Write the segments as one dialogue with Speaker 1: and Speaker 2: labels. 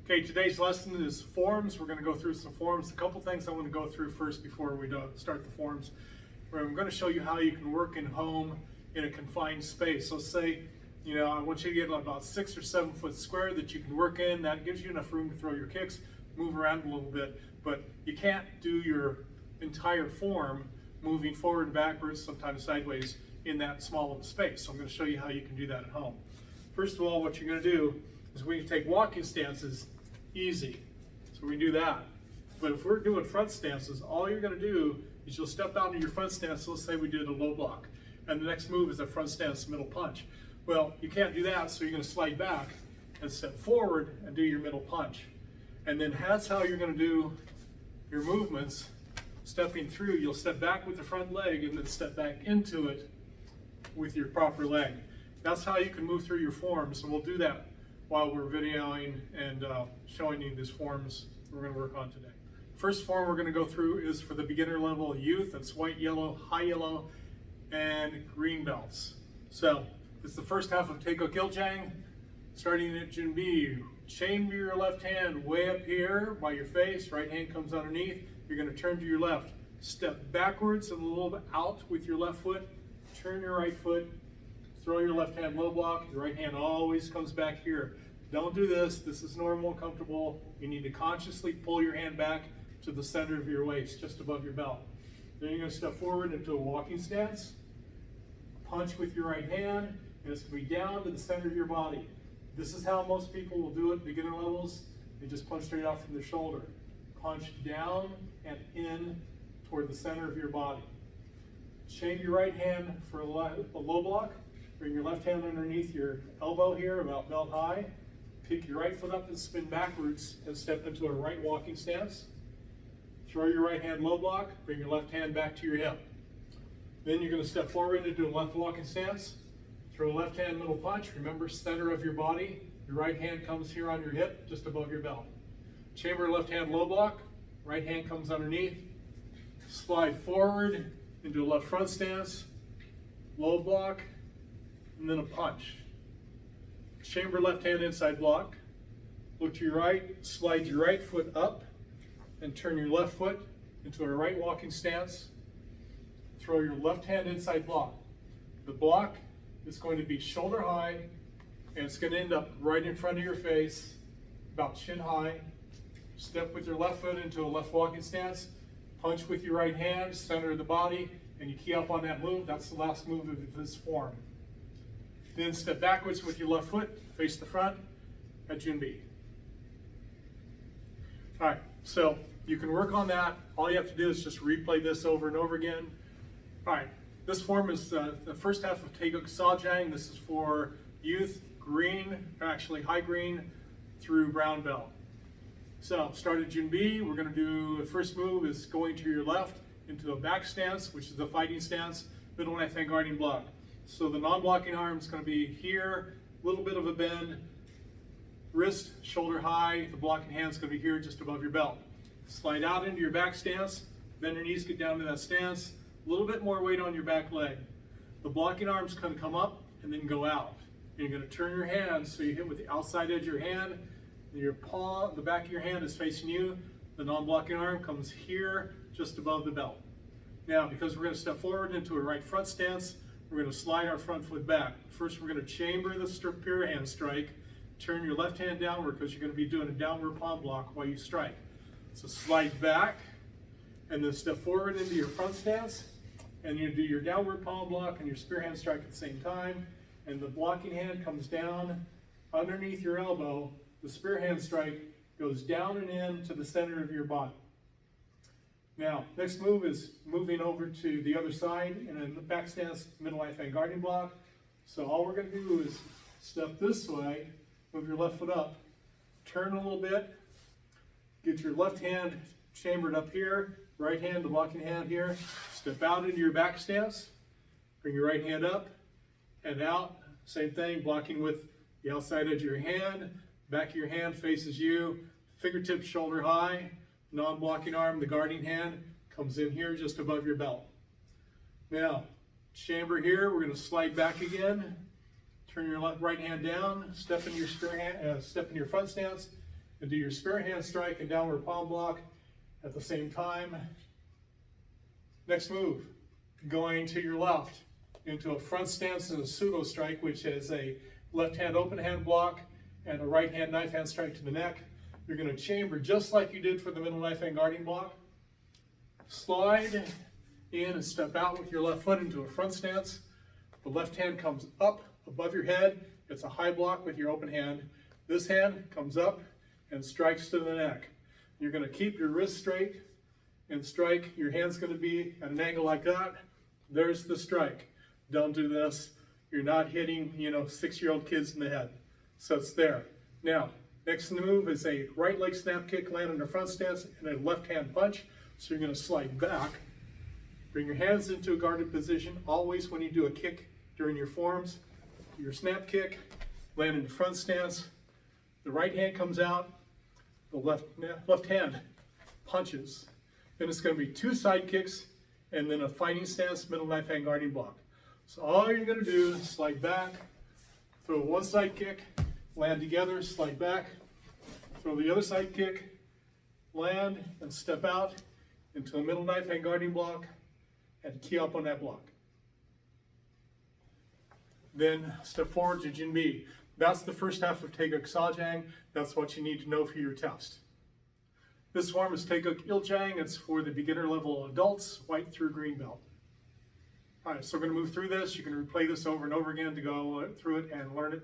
Speaker 1: Okay, today's lesson is forms. We're going to go through some forms. A couple things I want to go through first before we start the forms. I'm going to show you how you can work in home in a confined space. Let's say, I want you to get about 6 or 7 foot square that you can work in. That gives you enough room to throw your kicks, move around a little bit, but you can't do your entire form moving forward and backwards, sometimes sideways, in that small of a space. So I'm going to show you how you can do that at home. First of all, what you're going to do is we can take walking stances easy. So we do that. But if we're doing front stances, all you're going to do is you'll step out into your front stance. Let's say we did a low block. And the next move is a front stance middle punch. Well, you can't do that, so you're going to slide back and step forward and do your middle punch. And then that's how you're going to do your movements. Stepping through, you'll step back with the front leg and then step back into it with your proper leg. That's how you can move through your forms, and we'll do that while we're videoing and showing you these forms we're going to work on today. First form we're going to go through is for the beginner level youth. That's white, yellow, high yellow, and green belts. So it's the first half of Taegeuk Iljang. Starting at Junbi, chamber your left hand way up here by your face. Right hand comes underneath. You're going to turn to your left. Step backwards and a little bit out with your left foot. Turn your right foot. Throw your left hand low block. Your right hand always comes back here. Don't do this. This is normal and comfortable. You need to consciously pull your hand back to the center of your waist, just above your belt. Then you're going to step forward into a walking stance. Punch with your right hand, and it's going to be down to the center of your body. This is how most people will do it, beginner levels. They just punch straight out from their shoulder. Punch down and in toward the center of your body. Chain your right hand for a low block. Bring your left hand underneath your elbow here, about belt high. Pick your right foot up and spin backwards and step into a right walking stance. Throw your right hand low block. Bring your left hand back to your hip. Then you're going to step forward into a left walking stance. Throw a left hand middle punch. Remember, center of your body. Your right hand comes here on your hip, just above your belt. Chamber left hand low block. Right hand comes underneath. Slide forward into a left front stance. Low block. And then a punch. Chamber left hand inside block. Look to your right. Slide your right foot up and turn your left foot into a right walking stance. Throw your left hand inside block. The block is going to be shoulder high, and it's going to end up right in front of your face, about chin high. Step with your left foot into a left walking stance. Punch with your right hand, center of the body, and you key up on that move. That's the last move of this form. Then step backwards with your left foot, face the front at Junbi. All right, so you can work on that. All you have to do is just replay this over and over again. All right, this form is the first half of Taegeuk Sajang. This is for youth, green, actually high green through brown belt. So start at Junbi. We're going to do the first move is going to your left into a back stance, which is the fighting stance, middle knife hand guarding block. So the non-blocking arm is going to be here, a little bit of a bend, wrist, shoulder high. The blocking hand is going to be here just above your belt. Slide out into your back stance, bend your knees, get down to that stance. A little bit more weight on your back leg. The blocking arm is going to come up and then go out. And you're going to turn your hands so you hit with the outside edge of your hand. Your paw, the back of your hand is facing you. The non-blocking arm comes here just above the belt. Now, because we're going to step forward into a right front stance, we're going to slide our front foot back. First, we're going to chamber the spear hand strike. Turn your left hand downward because you're going to be doing a downward palm block while you strike. So slide back and then step forward into your front stance. And you do your downward palm block and your spear hand strike at the same time. And the blocking hand comes down underneath your elbow. The spear hand strike goes down and in to the center of your body. Now, next move is moving over to the other side in a back stance, middle knife hand guarding block. So all we're going to do is step this way, move your left foot up, turn a little bit, get your left hand chambered up here, right hand, the blocking hand here, step out into your back stance, bring your right hand up and out, same thing, blocking with the outside edge of your hand, back of your hand faces you, fingertips shoulder high, non-blocking arm, the guarding hand, comes in here just above your belt. Now, chamber here, we're going to slide back again, turn your right hand down, step in your front stance, and do your spirit hand strike and downward palm block at the same time. Next move, going to your left into a front stance and a pseudo strike, which is a left hand open hand block and a right hand knife hand strike to the neck. You're going to chamber just like you did for the middle knife hand guarding block. Slide in and step out with your left foot into a front stance. The left hand comes up above your head. It's a high block with your open hand. This hand comes up and strikes to the neck. You're going to keep your wrist straight and strike. Your hand's going to be at an angle like that. There's the strike. Don't do this. You're not hitting, 6-year-old kids in the head. So it's there. Now, next move is a right leg snap kick, land in a front stance, and a left hand punch. So you're going to slide back. Bring your hands into a guarded position. Always when you do a kick during your forms, your snap kick, land in the front stance. The right hand comes out. The left hand punches. Then it's going to be 2 side kicks and then a fighting stance, middle knife hand guarding block. So all you're going to do is slide back, throw one side kick, land together, slide back, throw the other side kick, land, and step out into a middle knife hand guarding block and key up on that block. Then step forward to Jinbi. That's the first half of Taegeuk Sajang. That's what you need to know for your test. This form is Taegeuk Iljang. It's for the beginner level adults, white through green belt. All right, so we're going to move through this. You can replay this over and over again to go through it and learn it.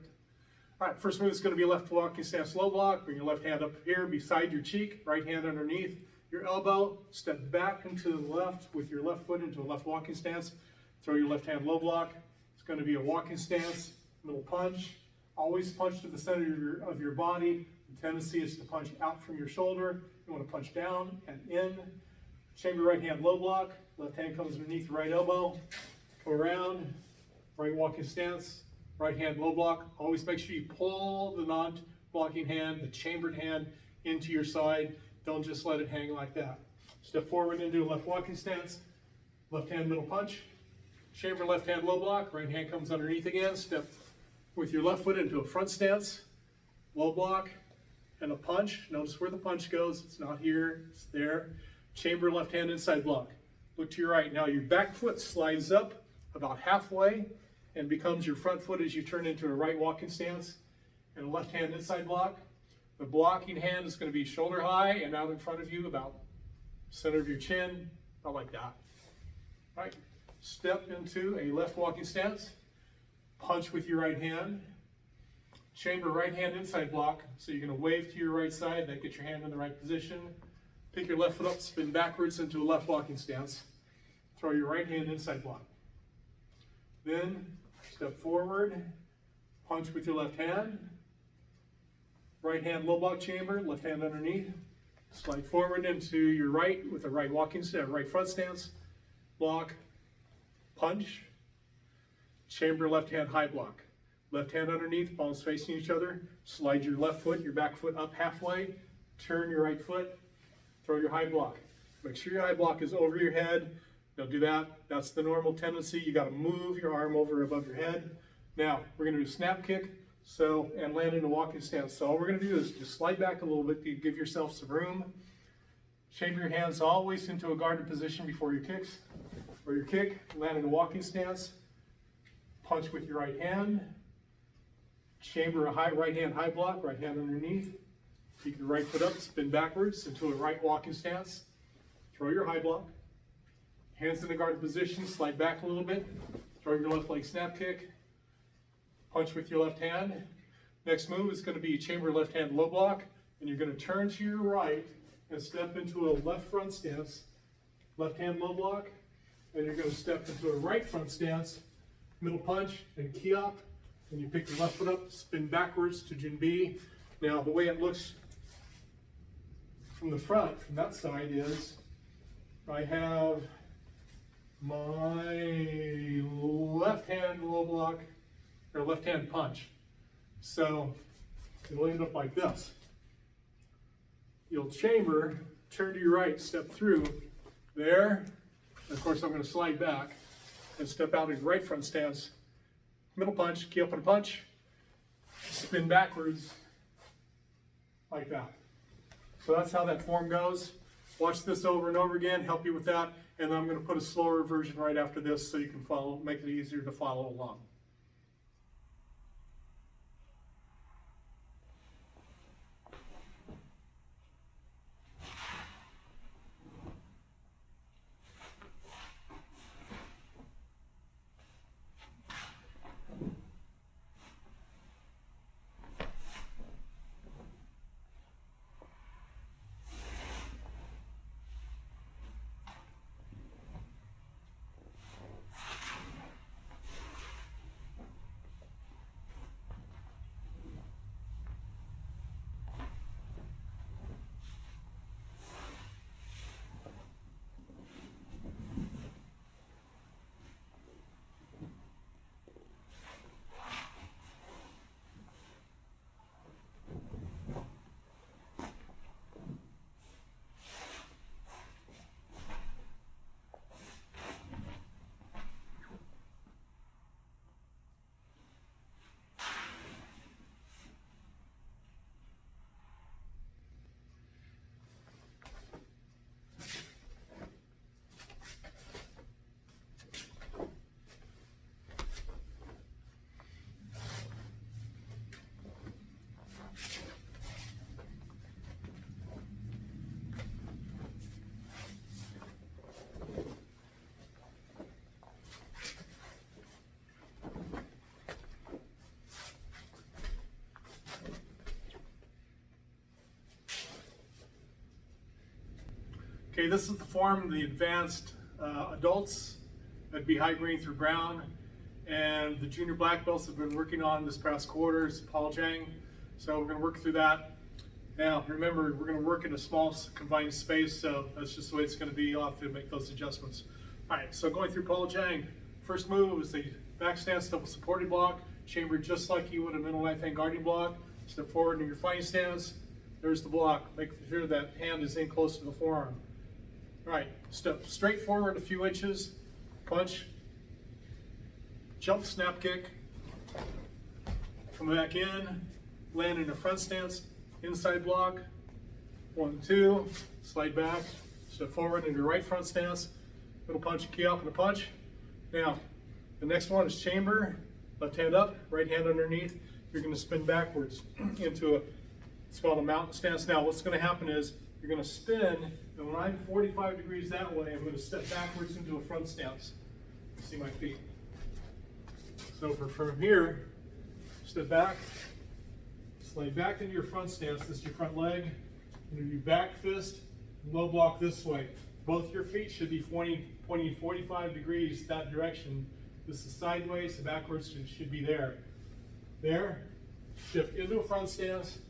Speaker 1: All right, first move is going to be left walking stance low block. Bring your left hand up here beside your cheek, right hand underneath your elbow. Step back into the left with your left foot into a left walking stance. Throw your left hand low block. It's going to be a walking stance, middle punch. Always punch to the center of your body. The tendency is to punch out from your shoulder. You want to punch down and in. Chamber right hand low block. Left hand comes underneath the right elbow. Go around. Right walking stance. Right hand low block. Always make sure you pull the non-blocking hand, the chambered hand, into your side. Don't just let it hang like that. Step forward into a left walking stance. Left hand middle punch. Chamber left hand low block. Right hand comes underneath again. Step with your left foot into a front stance. Low block and a punch. Notice where the punch goes. It's not here. It's there. Chamber left hand inside block. Look to your right. Now your back foot slides up about halfway and becomes your front foot as you turn into a right walking stance and a left hand inside block. The blocking hand is going to be shoulder high and out in front of you, about center of your chin, about like that. All right. Step into a left walking stance. Punch with your right hand. Chamber right hand inside block. So you're going to wave to your right side. That gets your hand in the right position. Pick your left foot up, spin backwards into a left walking stance. Throw your right hand inside block. Then step forward. Punch with your left hand. Right hand low block chamber, left hand underneath. Slide forward into your right with a right walking stance, right front stance. Block. Punch. Chamber left hand high block. Left hand underneath, palms facing each other. Slide your left foot, your back foot up halfway. Turn your right foot. Throw your high block. Make sure your high block is over your head. Don't do that. That's the normal tendency. You got to move your arm over above your head. Now, we're going to do snap kick and land in a walking stance. So all we're going to do is just slide back a little bit to give yourself some room. Chamber your hands always into a guarded position before your kicks. For your kick, land in a walking stance. Punch with your right hand. Chamber a right hand high block, right hand underneath. Keep your right foot up, spin backwards into a right walking stance. Throw your high block. Hands in the guarded position, slide back a little bit. Throw your left leg snap kick. Punch with your left hand. Next move is going to be chamber left hand low block. And you're going to turn to your right and step into a left front stance. Left hand low block. And you're going to step into a right front stance. Middle punch and key up. And you pick your left foot up, spin backwards to Jinbi. Now the way it looks from the front, from that side, is I have my left hand low block, or left hand punch. So it'll end up like this. You'll chamber, turn to your right, step through there. And of course I'm going to slide back and step out in right front stance. Middle punch, key up and punch, spin backwards like that. So that's how that form goes. Watch this over and over again, help you with that. And then I'm going to put a slower version right after this so you can follow, make it easier to follow along. Okay, this is the form the advanced adults, that'd be high green through brown, and the junior black belts have been working on this past quarter is Paljang. So we're going to work through that. Now, remember, we're going to work in a small confined space, so that's just the way it's going to be. You'll have to make those adjustments. All right, so going through Paljang, first move is the back stance double supported block, chamber just like you would a middle knife hand guarding block. Step forward into your fighting stance. There's the block. Make sure that hand is in close to the forearm. All right, step straight forward a few inches, punch, jump, snap kick, come back in, land in a front stance, inside block, 1, 2, slide back, step forward into right front stance, middle punch, key up and a punch. Now, the next one is chamber, left hand up, right hand underneath. You're going to spin backwards into a, it's called a mountain stance. Now, what's going to happen is you're going to spin, and when I'm 45 degrees that way, I'm going to step backwards into a front stance. You see my feet. So from here, step back, slide back into your front stance. This is your front leg. You're going to do back fist, low block this way. Both your feet should be pointing 45 degrees that direction. This is sideways, so backwards should be there. There, shift into a front stance,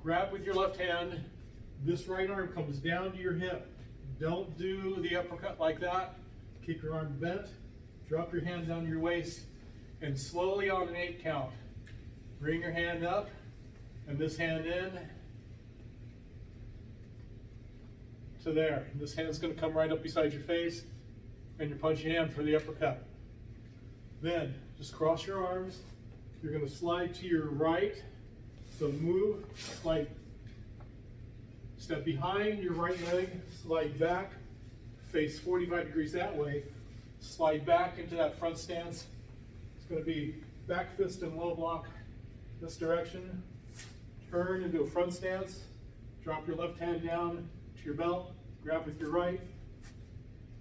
Speaker 1: grab with your left hand. This right arm comes down to your hip. Don't do the uppercut like that. Keep your arm bent, drop your hand down to your waist, and slowly on an 8 count, bring your hand up, and this hand in to there. And this hand's going to come right up beside your face, and your punching hand for the uppercut. Then, just cross your arms. You're going to slide to your right, so move, slide. Step behind your right leg, slide back, face 45 degrees that way, slide back into that front stance. It's going to be back fist and low block this direction. Turn into a front stance, drop your left hand down to your belt, grab with your right,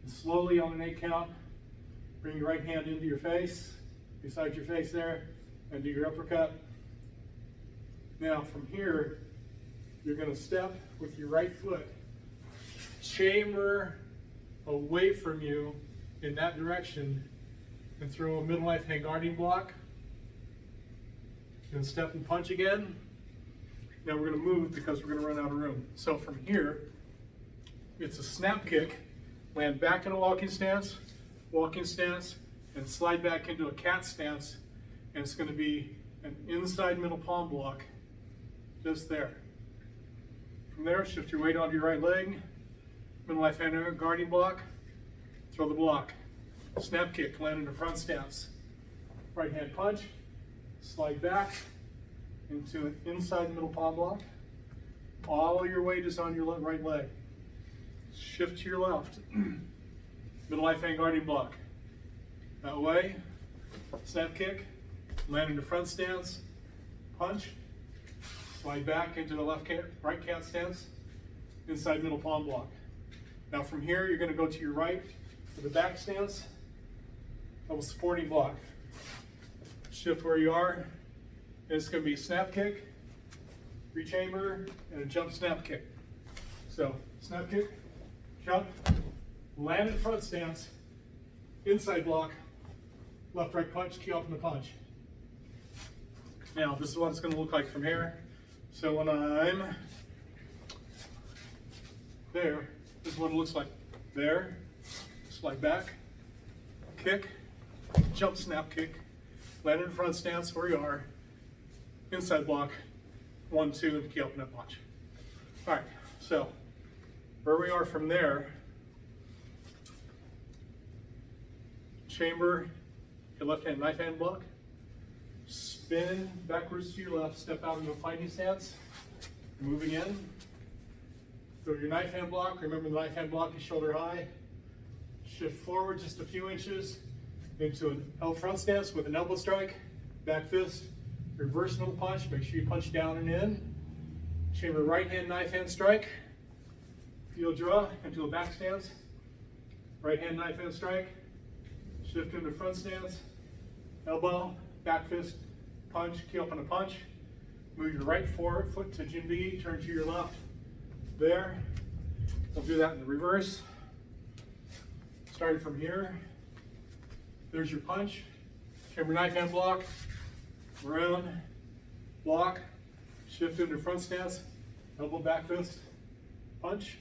Speaker 1: and slowly on an 8 count, bring your right hand into your face, beside your face there, and do your uppercut. Now from here, you're going to step with your right foot, chamber away from you in that direction, and throw a middle knife hand guarding block. And step and punch again. Now we're going to move because we're going to run out of room. So from here, it's a snap kick, land back in a walking stance, and slide back into a cat stance, and it's going to be an inside middle palm block, just there. From there, shift your weight onto your right leg, middle left hand guarding block, throw the block, snap kick, land in a front stance, right hand punch, slide back into an inside middle palm block, All your weight is on your right leg. Shift to your left. Middle knife hand guarding block. That way. Snap kick. Land into front stance. Punch. Slide back into the right cat stance. Inside middle palm block. Now from here, you're going to go to your right for the back stance. Double supporting block. Shift where you are. And it's going to be snap kick, rechamber, and a jump snap kick. So snap kick, jump, land in front stance, inside block, left right punch, key up in the punch. Now this is what it's going to look like from here. So when I'm there, this is what it looks like. There, slide back, kick, jump snap kick, land in front stance where you are, inside block, 1, 2, and key up in that punch. All right, so where we are from there, chamber, your left hand knife hand block, spin backwards to your left, step out into a fighting stance, moving in. Throw your knife hand block, remember the knife hand block is shoulder high. Shift forward just a few inches into an L front stance with an elbow strike, back fist, reverse middle punch, make sure you punch down and in. Chamber right hand knife hand strike, field draw into a back stance, right hand knife hand strike, shift into front stance, elbow, back fist, punch, key up on a punch. Move your right foot to Jinbi, turn to your left. There. We'll do that in the reverse. Starting from here. There's your punch. Chamber knife hand block. Round. Block. Shift into front stance. Elbow back fist. Punch.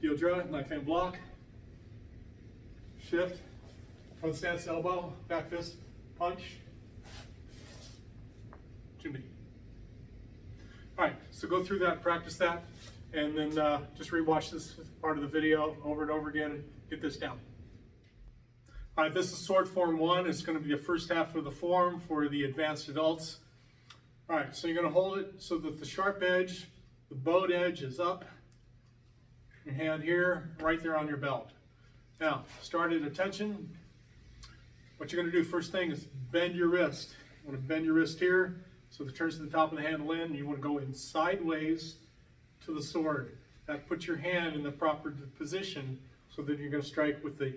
Speaker 1: Deal draw. Knife hand block. Shift. Front stance. Elbow. Back fist. Punch. Jinbi. All right, so go through that, practice that, and then just rewatch this part of the video over and over again and get this down. All right, this is sword form 1. It's going to be the first half of the form for the advanced adults. All right, so you're going to hold it so that the sharp edge, the bowed edge is up. Your hand here, right there on your belt. Now, start at attention. What you're going to do first thing is bend your wrist. You want to bend your wrist here. So it turns to the top of the handle in, and you want to go in sideways to the sword. That puts your hand in the proper position so that you're going to strike with the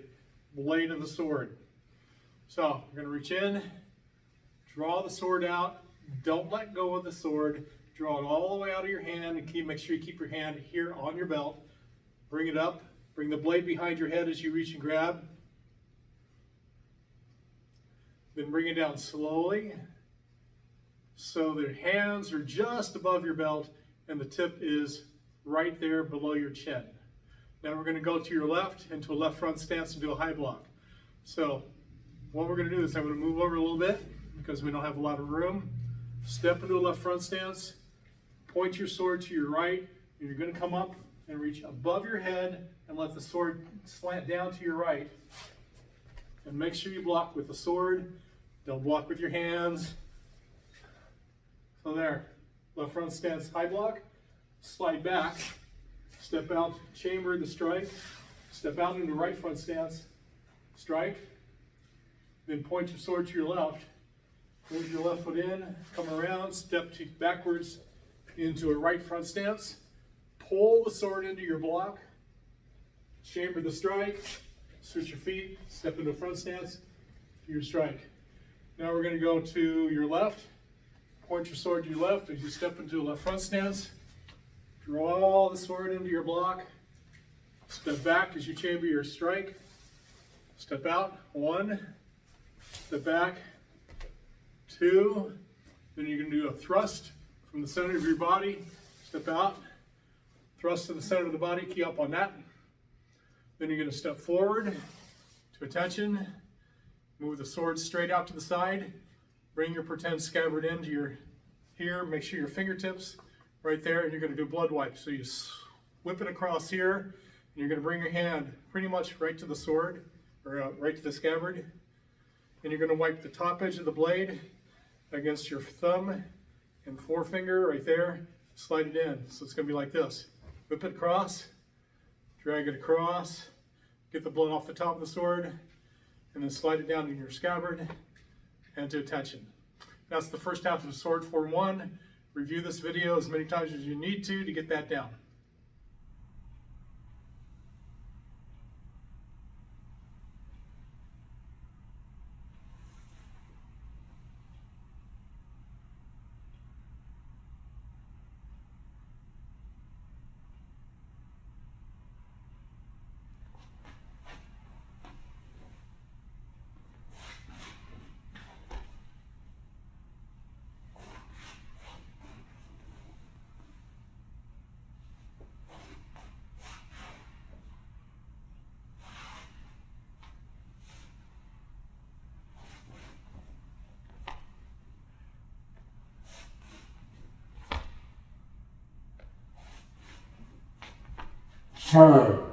Speaker 1: blade of the sword. So you're going to reach in, draw the sword out, don't let go of the sword, draw it all the way out of your hand, and make sure you keep your hand here on your belt. Bring it up, bring the blade behind your head as you reach and grab. Then bring it down slowly, so the hands are just above your belt and the tip is right there below your chin. Now we're going to go to your left into a left front stance and do a high block. So what we're going to do is I'm going to move over a little bit because we don't have a lot of room. Step into a left front stance, point your sword to your right, and you're going to come up and reach above your head and let the sword slant down to your right. And make sure you block with the sword. Don't block with your hands. So there, left front stance, high block, slide back, step out, chamber the strike, step out into right front stance, strike, then point your sword to your left, move your left foot in, come around, step backwards into a right front stance, pull the sword into your block, chamber the strike, switch your feet, step into a front stance, to your strike. Now we're going to go to your left. Point your sword to your left as you step into a left front stance. Draw the sword into your block. Step back as you chamber your strike. Step out, 1. Step back, 2. Then you're going to do a thrust from the center of your body. Step out, thrust to the center of the body, key up on that. Then you're going to step forward to attention. Move the sword straight out to the side. Bring your pretend scabbard into your here. Make sure your fingertips right there, and you're going to do blood wipe. So you whip it across here, and you're going to bring your hand pretty much right to the sword, or right to the scabbard. And you're going to wipe the top edge of the blade against your thumb and forefinger right there, slide it in. So it's going to be like this. Whip it across, drag it across, get the blood off the top of the sword, and then slide it down in your scabbard and to attention. That's the first half of sword form 1. Review this video as many times as you need to get that down. So,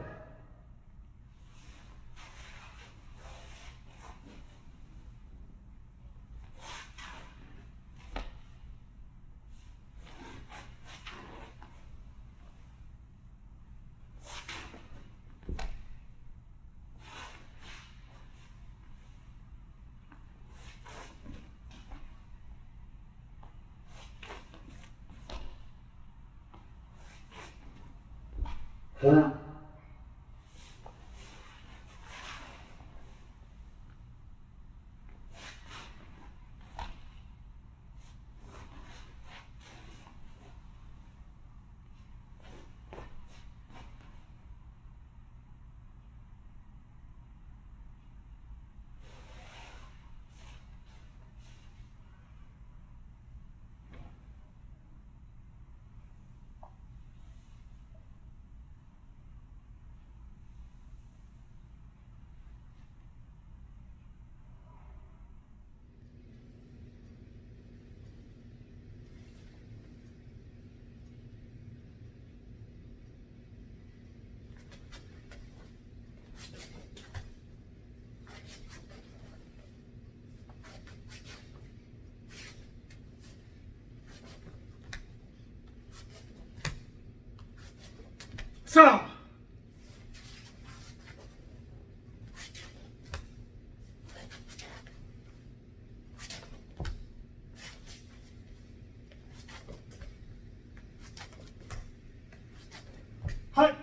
Speaker 1: hut.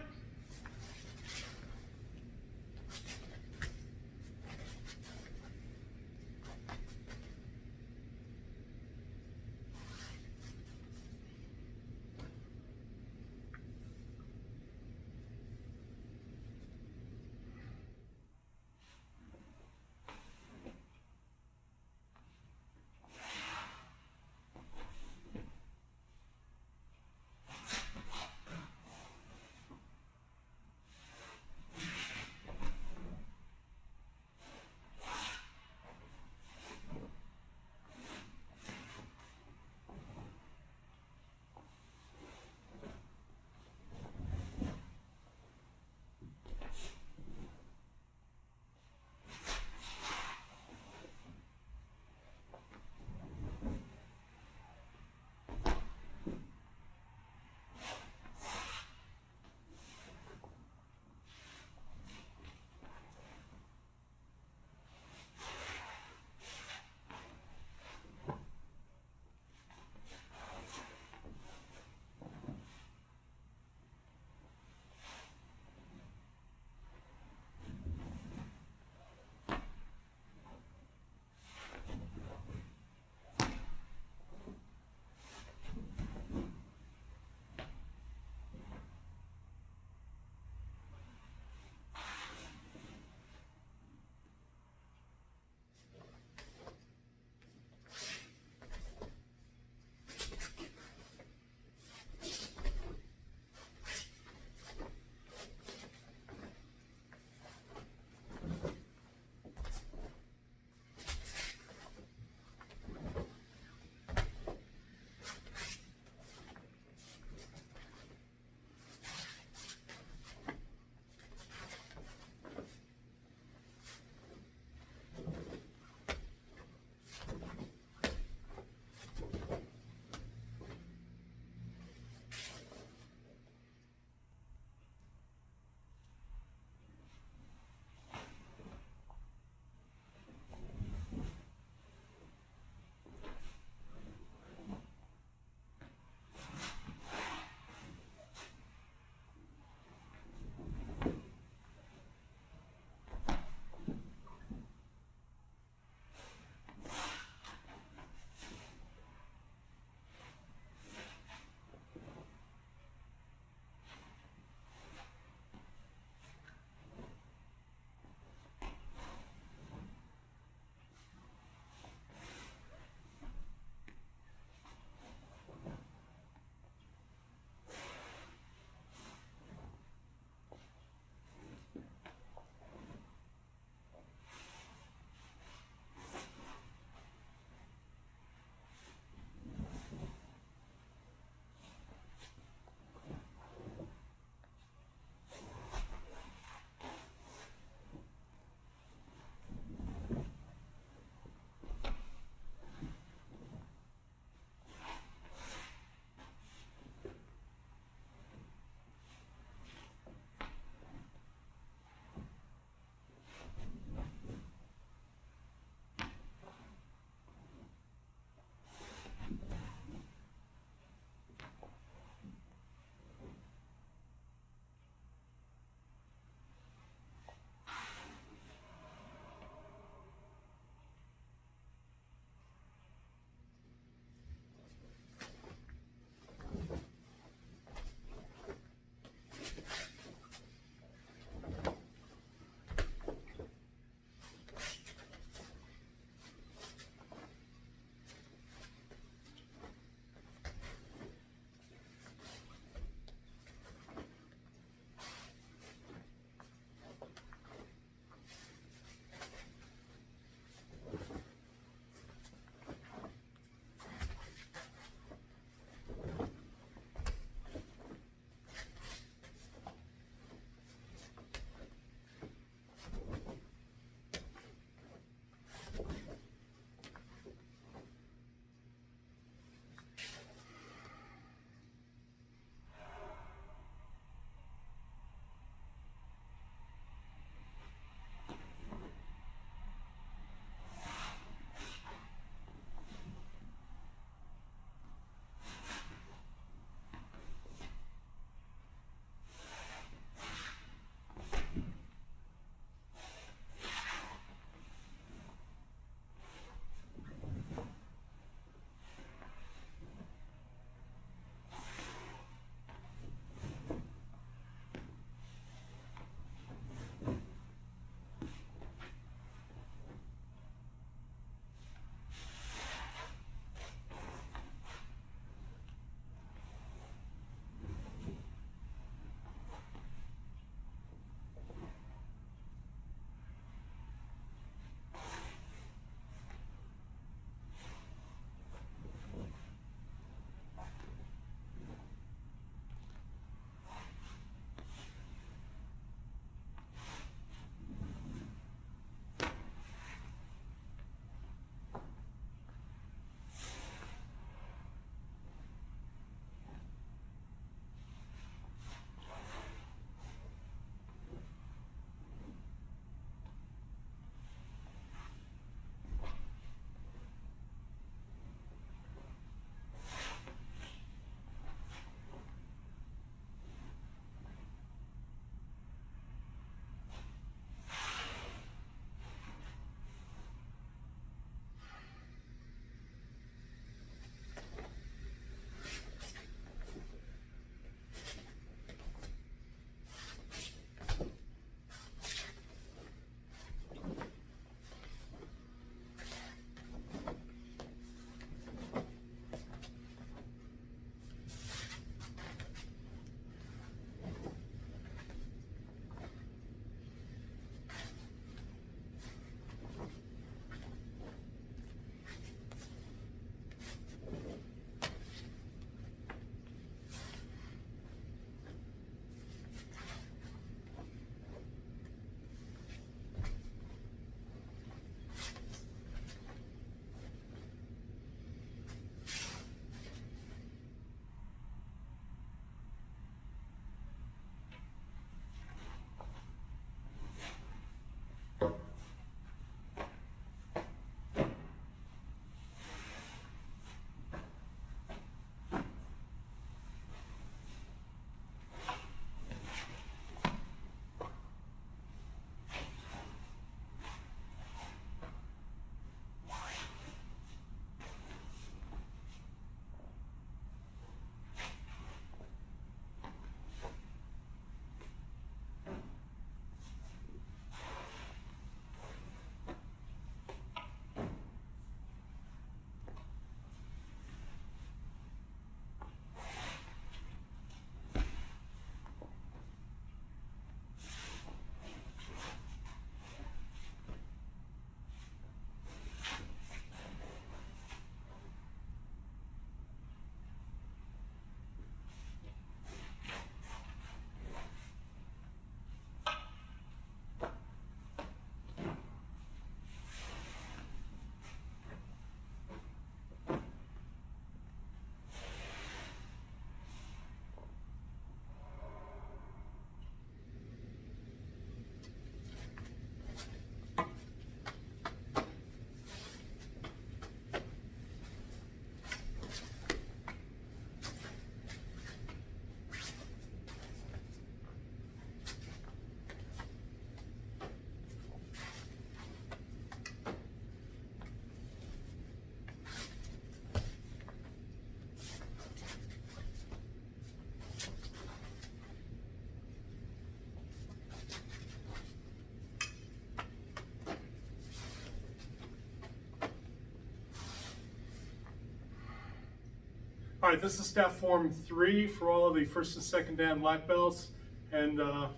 Speaker 1: All right, this is staff form 3 for all of the first and second dan black belts, and the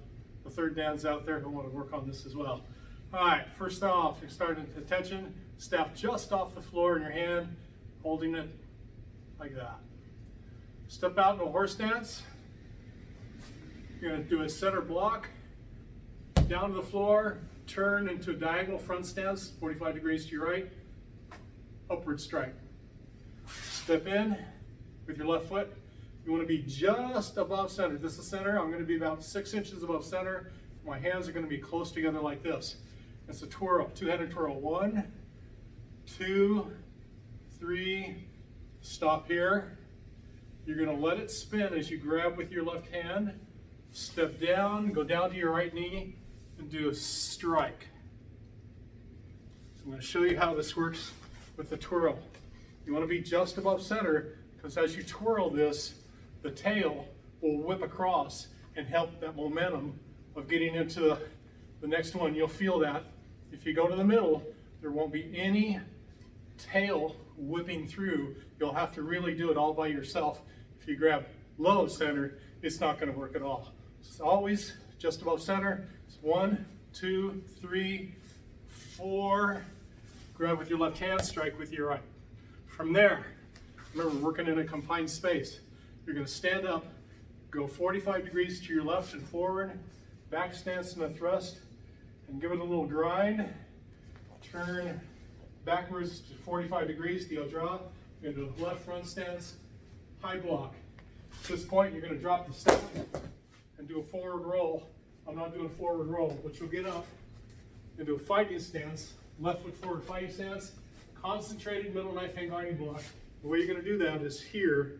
Speaker 1: third dan's out there who want to work on this as well. All right, first off, you're starting to attention, staff just off the floor in your hand, holding it like that. Step out into a horse stance. You're going to do a center block, down to the floor, turn into a diagonal front stance, 45 degrees to your right, upward strike. Step in with your left foot. You want to be just above center. This is center. I'm going to be about 6 inches above center. My hands are going to be close together like this. It's a twirl, two-handed twirl. 1, 2, 3, stop here. You're going to let it spin as you grab with your left hand, step down, go down to your right knee, and do a strike. So I'm going to show you how this works with the twirl. You want to be just above center, because as you twirl this, the tail will whip across and help that momentum of getting into the next one. You'll feel that. If you go to the middle, there won't be any tail whipping through. You'll have to really do it all by yourself. If you grab low center, it's not going to work at all. It's always just above center. It's 1, 2, 3, 4. Grab with your left hand, strike with your right. From there, remember, we're working in a confined space. You're going to stand up, go 45 degrees to your left and forward, back stance and a thrust, and give it a little grind. Turn backwards to 45 degrees, heel draw, into the left front stance, high block. At this point, you're going to drop the step and do a forward roll. I'm not doing a forward roll, but you'll get up into a fighting stance, left foot forward fighting stance, concentrated middle knife hand guarding block. The way you're going to do that is here,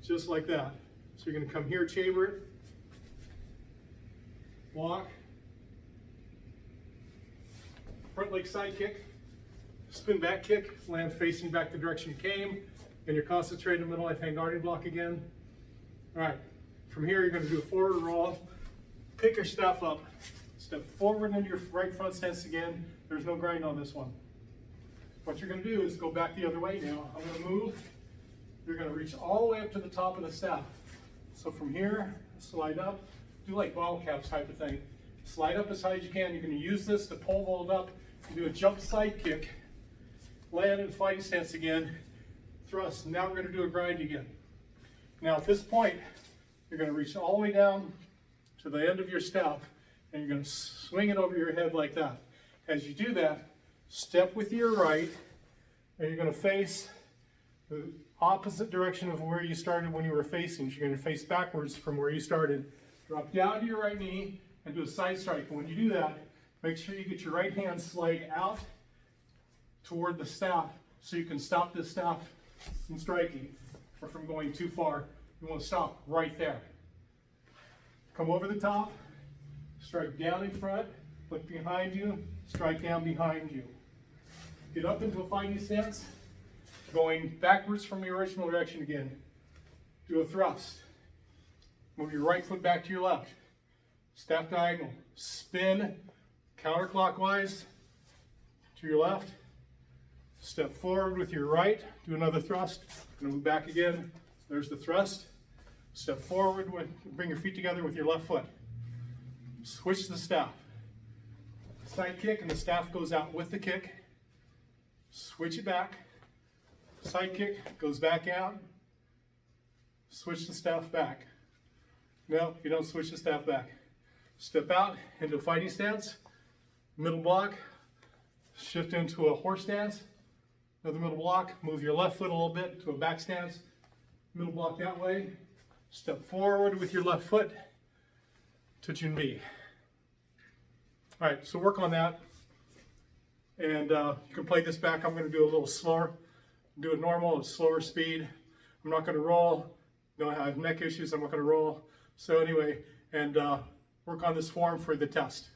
Speaker 1: just like that. So you're going to come here, chamber it, block, front leg side kick, spin back kick, land facing back the direction you came, and you're concentrated middle knife hand guarding block again. All right, from here you're going to do a forward roll, pick your staff up, step forward into your right front stance again. There's no grind on this one. What you're going to do is go back the other way now. I'm going to move. You're going to reach all the way up to the top of the staff. So from here, slide up, do like bottle caps type of thing. Slide up as high as you can. You're going to use this to pole vault up, do a jump side kick, land in fighting stance again, thrust. Now we're going to do a grind again. Now at this point, you're going to reach all the way down to the end of your staff, and you're going to swing it over your head like that. As you do that, step with your right, and you're going to face the opposite direction of where you started when you were facing. So you're going to face backwards from where you started. Drop down to your right knee and do a side strike. And when you do that, make sure you get your right hand slide out toward the staff so you can stop this staff from striking or from going too far. You want to stop right there. Come over the top, strike down in front, look behind you, strike down behind you. Get up into a fighting stance, going backwards from your original direction again. Do a thrust. Move your right foot back to your left. Staff diagonal. Spin counterclockwise to your left. Step forward with your right. Do another thrust. And move back again. There's the thrust. Step forward. Bring your feet together with your left foot. Switch the staff. Side kick, and the staff goes out with the kick. Switch it back. Side kick goes back out. Switch the staff back. No, you don't switch the staff back. Step out into a fighting stance. Middle block. Shift into a horse stance. Another middle block. Move your left foot a little bit to a back stance. Middle block that way. Step forward with your left foot to Junbi. All right, so work on that. And you can play this back. I'm going to do a little slower. Do it normal at a slower speed. I'm not going to roll. Don't have neck issues. I'm not going to roll. So anyway, and work on this form for the test.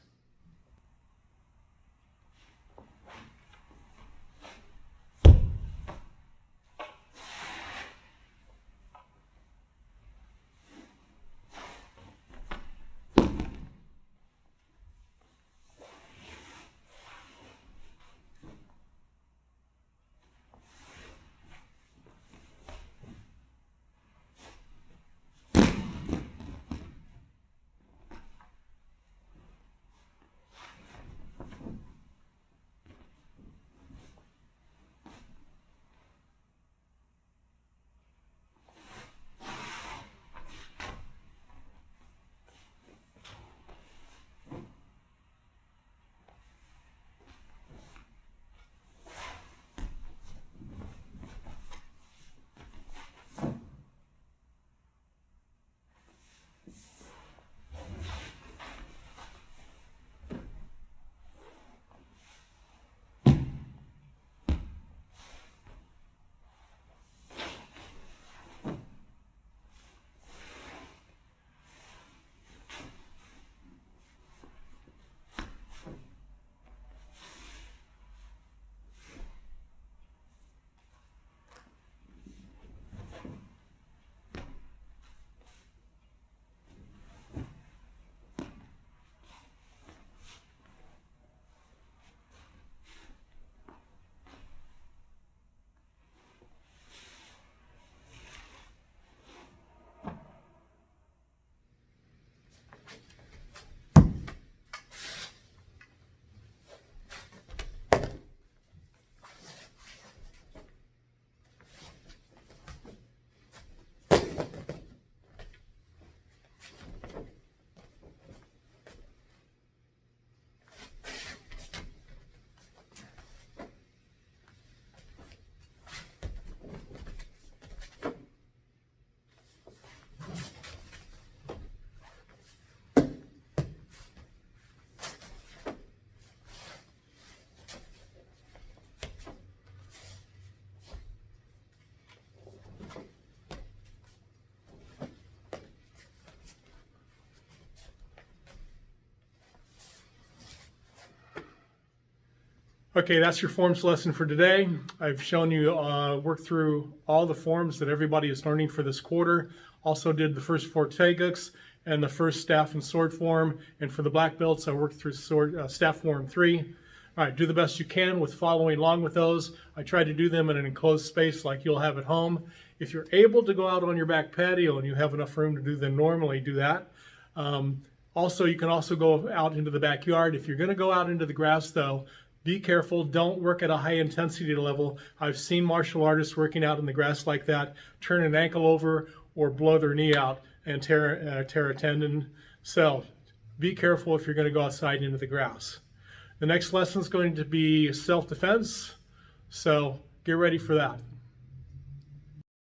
Speaker 1: Okay, that's your forms lesson for today. I've shown you work through all the forms that everybody is learning for this quarter. Also did the first 4 Taegeuks and the first staff and sword form. And for the black belts, I worked through staff form 3. All right, do the best you can with following along with those. I try to do them in an enclosed space like you'll have at home. If you're able to go out on your back patio and you have enough room to do them normally, do that. Also, you can also go out into the backyard. If you're going to go out into the grass, though, be careful. Don't work at a high intensity level. I've seen martial artists working out in the grass like that, turn an ankle over or blow their knee out and tear a tendon. So be careful if you're going to go outside into the grass. The next lesson is going to be self-defense. So get ready for that.